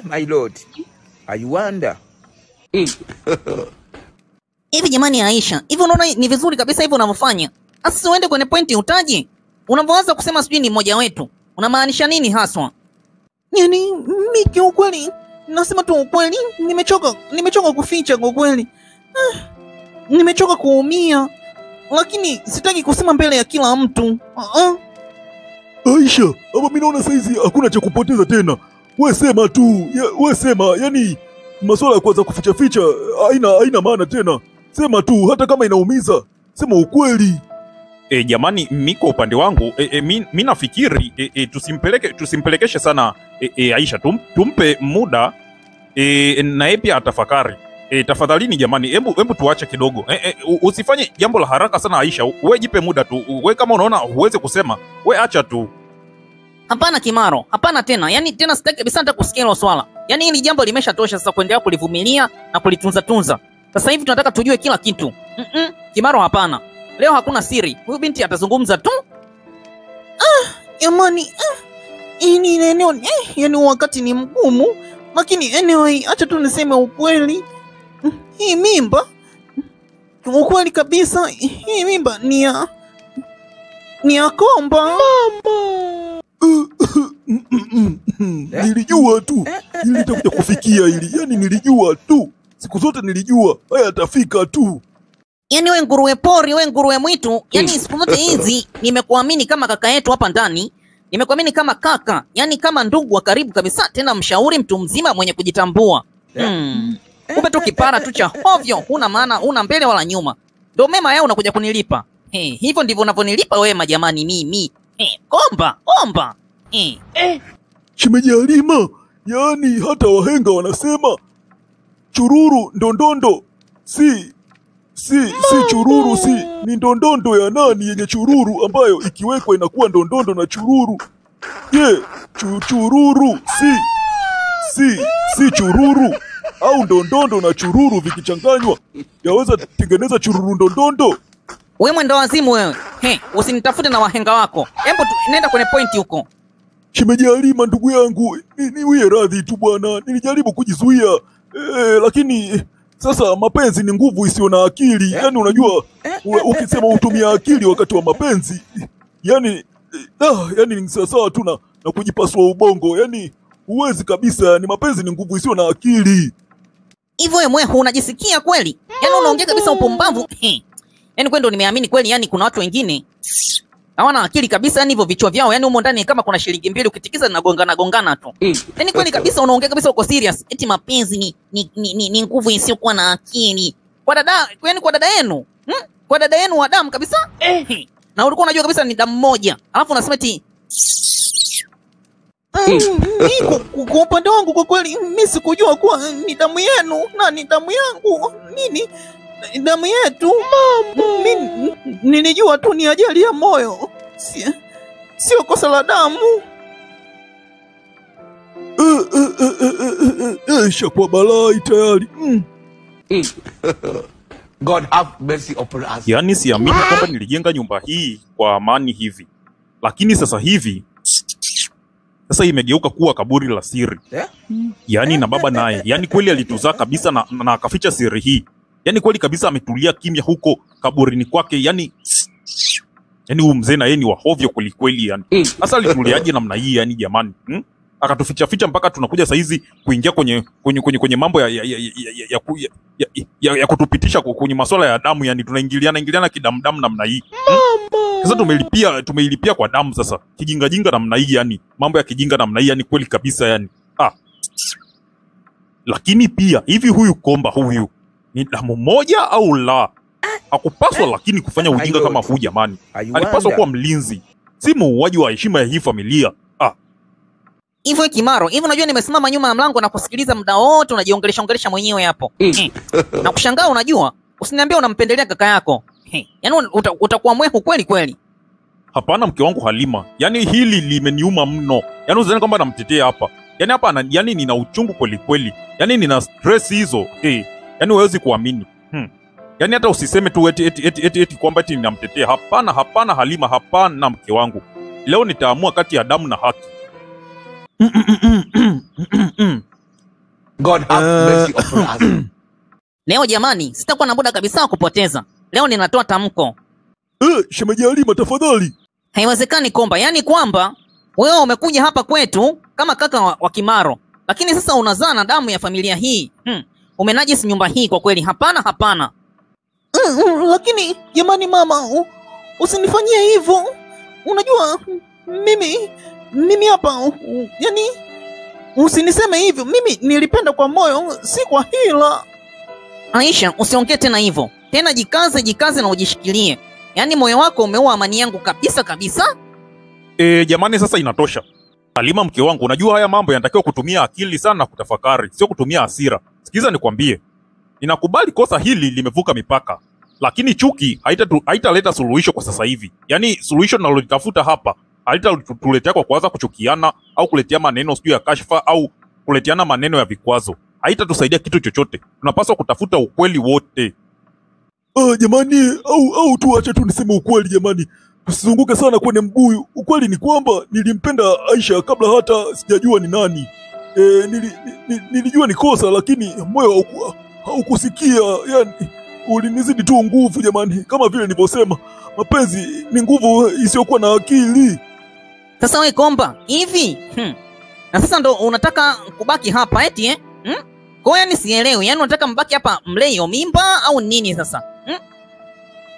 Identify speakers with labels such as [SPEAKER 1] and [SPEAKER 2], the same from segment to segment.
[SPEAKER 1] My lord, I wonder.
[SPEAKER 2] Hivi jamani Aisha, hivi unaona ni vizuri kabisa hivi unavyofanya? Sasa uende kwenye pointi utaje. Unapoanza kusema sijui ni mmoja wetu, unamaanisha nini haswa? Yaani mimi kiukweli nasema tu ukweli, nimechoka kuficha kwa kweli. Nimechoka kuumia. Lakini sitaki kusema mbele ya kila mtu.
[SPEAKER 3] Aisha, ama mimi naona saizi hakuna cha kupoteza tena. Wewe sema tu, wewe sema, yani masuala ya kwanza kuficha haina maana tena. Sema tu hata kama inaumiza, sema ukweli.
[SPEAKER 4] Jamani, miko upande wangu mimi nafikiri tusimpelekeshe sana Aisha, tumpe muda na yeye pia atafakari. Tafadhalini jamani, hebu tuache kidogo. Usifanye jambo la haraka sana Aisha. Wewe jipe muda tu. Wewe kama unaona huwezi kusema, wewe acha tu.
[SPEAKER 2] Hapana Kimaro, hapana tena. Yaani tena sitaki kabisa hata kusikia hilo swala. Yaani hili jambo limeshatosha sasa kuendelea kulivumilia na kulitunza. Sasa hivi tunataka tujue kila kitu. Kimaro hapana. Leo hakuna siri. Huyu binti atazungumza tu. Jamani, hii eneo yaani wakati ni mgumu, lakini anyway acha tu niseme ukweli. Hii mimba ukweli kabisa, hii mimba ni ya Komba.
[SPEAKER 3] Mama. Nilijua tu ili itakuja kufikia hili. Yaani nilijua tu. Siku zote nilijua haya atafika tu.
[SPEAKER 2] Yaani we nguruwe pori, we nguruwe mwitu, yaani siku zote hizi nimekuamini kama kaka yetu hapa ndani. Nimekuamini kama kaka, yaani kama ndugu wa karibu kabisa, tena mshauri, mtu mzima mwenye kujitambua. Kumbe tu kipara tu cha hovyo, huna maana, huna mbele wala nyuma. Ndio mema yao unakuja kunilipa. Hivyo ndivyo unavyonilipa wewe jamani mimi. Komba.
[SPEAKER 3] Shemeji Halima, yaani hata wahenga wanasema chururu ndondondo si chururu, ni ndondondo ya nani yenye chururu ambayo ikiwekwa inakuwa ndondondo na chururu. Chururu si chururu, au ndondondo na chururu vikichanganywa yaweza tengeneza chururu ndondondo.
[SPEAKER 2] Wewe mwendo wazimu wewe. Usinitafute na wahenga wako. Hebu nenda kwenye pointi huko.
[SPEAKER 3] Shemeji Halima ndugu yangu, niwie radhi tu bwana, nilijaribu kujizuia. Lakini sasa mapenzi ni nguvu isiyo na akili. Yaani unajua ukisema utumia akili wakati wa mapenzi, yaani ni sawa tu na kujipasua ubongo. Yaani huwezi kabisa, ni mapenzi ni nguvu isiyo na akili.
[SPEAKER 2] Hivyo wewe unajisikia kweli? Yaani unaongea kabisa upumbavu. Yaani kweli ndo nimeamini kweli, yaani kuna watu wengine hawana akili kabisa, yaani hivyo vichwa vyao, yaani humo ndani kama kuna shilingi mbili ukitikiza zinagongana tu. Yaani kweli kabisa unaongea kabisa uko serious. Eti mapenzi ni nguvu isiyokuwa na akili. Kwa dada yenu. Kwa dada yenu wa damu kabisa. Na ulikuwa unajua kabisa ni damu moja. Alafu unasema eti kwa upande wangu kwa kweli mimi sikujua kuwa ni damu yenu na ni damu yangu. Nini? Damu yetu. Mimi nilijua tu ni ajali ya moyo. Sio kosa la damu.
[SPEAKER 3] Shakuwa balai tayari.
[SPEAKER 1] God have mercy upon us.
[SPEAKER 4] Yaani siamini kwamba nilijenga nyumba hii kwa amani hivi. Lakini sasa hivi imegeuka kuwa kaburi la siri. Yaani na baba naye, yaani kweli alituzaa kabisa na akaficha siri hii. Yaani kweli kabisa ametulia kimya huko kaburini kwake. Yaani huyu mzee na yeye ni wahovyo kweli kweli yani. Sasa alituliaje namna hii yani jamani? Akatuficha mpaka tunakuja saa hizi kuingia kwenye mambo ya kutupitisha kwenye masuala ya damu yani, tunaingiliana kidamdamu namna hii. Sasa tumeilipia kwa damu sasa. Kijinga namna hii yani. Mambo ya kijinga namna hii yani kweli kabisa yani. Lakini pia hivi huyu Komba huyu ni damu moja au la? Hakupaswa lakini kufanya ujinga kama huu jamani. Alipaswa kuwa mlinzi, si muuaji wa heshima ya hii familia.
[SPEAKER 2] Hivyo Kimaro, hivi unajua nimesimama nyuma ya mlango na kusikiliza muda wote unajiongelesha mwenyewe hapo. Na kushangaa unajua, usiniambie unampendelea kaka yako. Yaani utakuwa mwehu kweli kweli.
[SPEAKER 4] Hapana mke wangu Halima, yaani hili limeniuma mno. Yaani uzani kwamba namtetea hapa. Yaani hapa yaani nina uchungu kweli kweli. Yaani nina stress hizo. Yaani huwezi kuamini. Yaani hata usiseme tu eti kwamba eti ninamtetea. Hapana Halima, hapana mke wangu. Leo nitaamua kati ya damu na haki.
[SPEAKER 1] God have mercy upon us.
[SPEAKER 2] Leo jamani, sitakuwa na muda kabisa wa kupoteza. Leo ninatoa tamko.
[SPEAKER 3] Shemeji Halima tafadhali.
[SPEAKER 2] Haiwezekani Komba, yani kwamba wewe umekuja hapa kwetu kama kaka wa Kimaro, lakini sasa unazaa na damu ya familia hii. Umenajisi nyumba hii kwa kweli. Hapana, hapana.
[SPEAKER 5] Lakini jamani mama, usinifanyie hivyo. Unajua mimi hapa yani usiniseme hivyo. Mimi nilipenda kwa moyo, si kwa hila.
[SPEAKER 2] Aisha, usiongee tena hivyo. Tena jikaze na ujishikilie. Yaani moyo wako umeua amani yangu kabisa kabisa.
[SPEAKER 4] Jamani sasa inatosha. Halima mke wangu, unajua haya mambo yanatakiwa kutumia akili sana na kutafakari, sio kutumia hasira. Sikiza nikwambie. Ninakubali kosa hili limevuka mipaka. Lakini chuki haitaleta suluhisho kwa sasa hivi. Yaani suluhisho tunalolitafuta hapa haitatuletea kwa kuanza kuchukiana au kuletea maneno sio ya kashfa au kuleteana maneno ya vikwazo. Haitatusaidia kitu chochote. Tunapaswa kutafuta ukweli wote.
[SPEAKER 3] Jamani, au tuache tu niseme ukweli jamani. Tusizunguke sana kwenye mbuyu. Ukweli ni kwamba nilimpenda Aisha kabla hata sijajua ni nani. Nilijua ni kosa lakini moyo haukusikia. Yani ulinizidi tu nguvu jamani. Kama vile nilivyosema, mapenzi ni nguvu isiyokuwa na akili.
[SPEAKER 2] Sasa wewe Komba, hivi na sasa ndo unataka kubaki hapa eti Kwa yani sielewi, yani unataka mbaki hapa mlee hiyo mimba au nini sasa?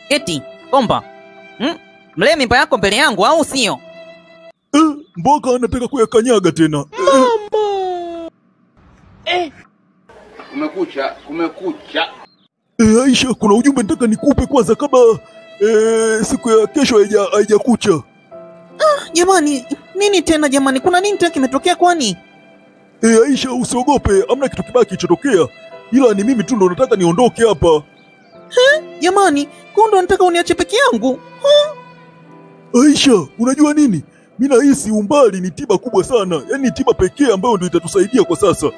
[SPEAKER 2] Eti Komba, mlee mimba yako mbele yangu au sio?
[SPEAKER 3] Mboga anataka kuyakanyaga tena.
[SPEAKER 1] Kumekucha.
[SPEAKER 3] Aisha, kuna ujumbe nataka nikupe kwanza kabla siku ya kesho haijakucha.
[SPEAKER 5] Jamani, nini tena jamani? Kuna nini tena kimetokea kwani?
[SPEAKER 3] Aisha, usiogope, hamna kitu kibaya kilichotokea. Ila ni mimi tu ndo nataka niondoke hapa.
[SPEAKER 5] Jamani, ndo nataka uniache peke yangu?
[SPEAKER 3] Aisha, unajua nini? Mimi nahisi umbali ni tiba kubwa sana. Yaani ni tiba pekee ambayo ndio itatusaidia kwa sasa.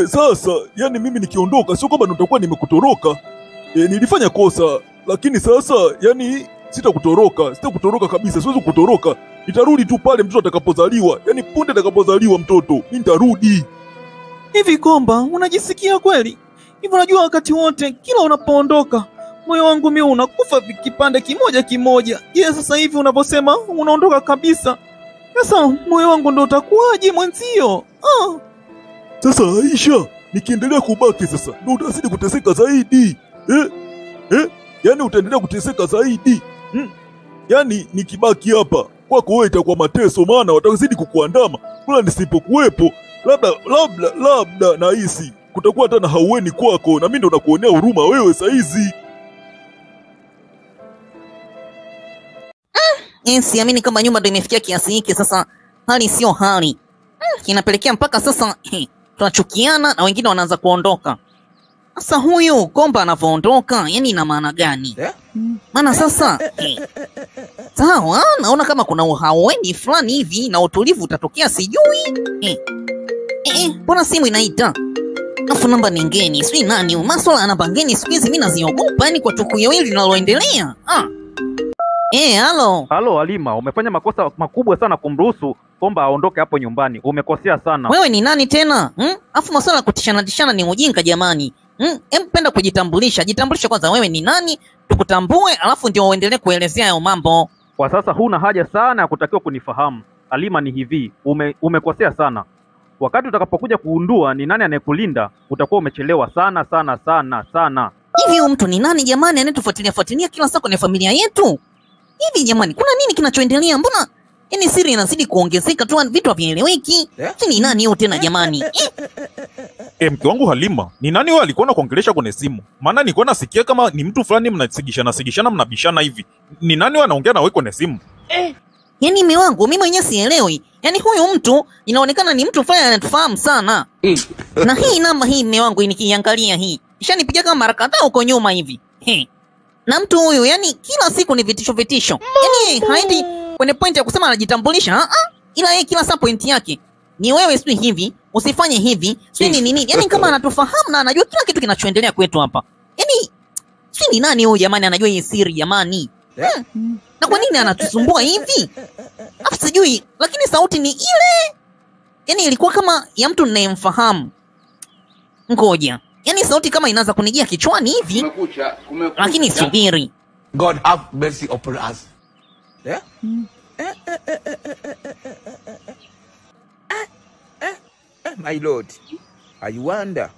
[SPEAKER 3] Sasa, yani mimi nikiondoka sio kwamba nitakuwa nimekutoroka. Nilifanya kosa, lakini sasa yani sitakutoroka kabisa, siwezi kutoroka. Nitarudi tu pale mtoto atakapozaliwa. Yani punde atakapozaliwa mtoto, mimi nitarudi.
[SPEAKER 5] Hivi Komba, unajisikia kweli? Hivi unajua wakati wote kila unapoondoka moyo wangu mimi unakufa kipande kimoja kimoja. Je, sasa hivi unaposema unaondoka kabisa, sasa moyo wangu ndo utakuwaje mwenzio?
[SPEAKER 3] Sasa Aisha, nikiendelea kubaki sasa ndo utazidi kuteseka zaidi. Yani utaendelea kuteseka zaidi. Yani nikibaki hapa kwako wewe itakuwa mateso, maana watazidi kukuandama. Bora nisipokuwepo, labda nahisi kutakuwa hata na haueni kwako, na mimi ndo nakuonea huruma wewe saizi.
[SPEAKER 2] Siamini kama nyumba ndo imefikia kiasi hiki sasa. Hali sio hali. Kinapelekea mpaka sasa tunachukiana na wengine wanaanza kuondoka. Sasa huyu Komba anavyoondoka, yani ina maana gani? Maana sasa sawa, naona kama kuna uhaueni fulani hivi na utulivu utatokea sijui. Mbona simu inaita? Afu namba ni ngeni, sijui nani. Masuala ya namba ngeni siku hizi mimi naziogopa, yani kwa tukio hili linaloendelea.
[SPEAKER 4] Halo Halima, umefanya makosa makubwa sana kumruhusu Komba aondoke hapo nyumbani. Umekosea sana.
[SPEAKER 2] Wewe ni nani tena? Afu masuala ya kutishana ni ujinga jamani. Penda kujitambulisha. Jitambulisha kwanza, wewe ni nani? Tukutambue alafu ndio uendelee kuelezea hayo mambo.
[SPEAKER 4] Kwa sasa huna haja sana ya kutakiwa kunifahamu. Halima, ni hivi, umekosea sana. Wakati utakapokuja kuundua ni nani anayekulinda, utakuwa umechelewa sana.
[SPEAKER 2] Hivi huyu mtu ni nani jamani, anayetufuatilia kila saa kwenye familia yetu? Hivi jamani, kuna nini kinachoendelea? Mbona yani siri inazidi kuongezeka tu, vitu havieleweki. Ni nani huyo tena jamani?
[SPEAKER 4] Mke wangu Halima, ni nani wewe alikuwa anakuongelesha kwenye simu? Maana nilikuwa nasikia kama ni mtu fulani mnasigishana mnabishana hivi. Ni nani wewe anaongea na wewe kwenye simu?
[SPEAKER 2] Yani mume wangu, mimi mwenyewe sielewi. Yani huyu mtu inaonekana ni mtu fulani anatufahamu sana. Na hii namba hii mume wangu nikiangalia hii ishanipiga kama mara kadhaa huko nyuma hivi. Na mtu huyu yani kila siku ni vitisho. Yani haendi kwenye point ya kusema anajitambulisha, ila yeye kila saa point yake ni wewe sijui hivi, usifanye hivi, sijui nini. Yani kama anatufahamu na anajua kila kitu kinachoendelea kwetu hapa. Yani sijui ni nani huyu jamani anajua hii siri jamani. Na kwa nini anatusumbua hivi? sijui, lakini sauti ni ile. Yaani ilikuwa kama ya mtu ninayemfahamu. Ngoja. Yaani sauti kama inaanza kunijia kichwani hivi.
[SPEAKER 1] Kumekucha.
[SPEAKER 2] Lakini subiri.
[SPEAKER 1] God have mercy upon us.
[SPEAKER 6] My lord, I wonder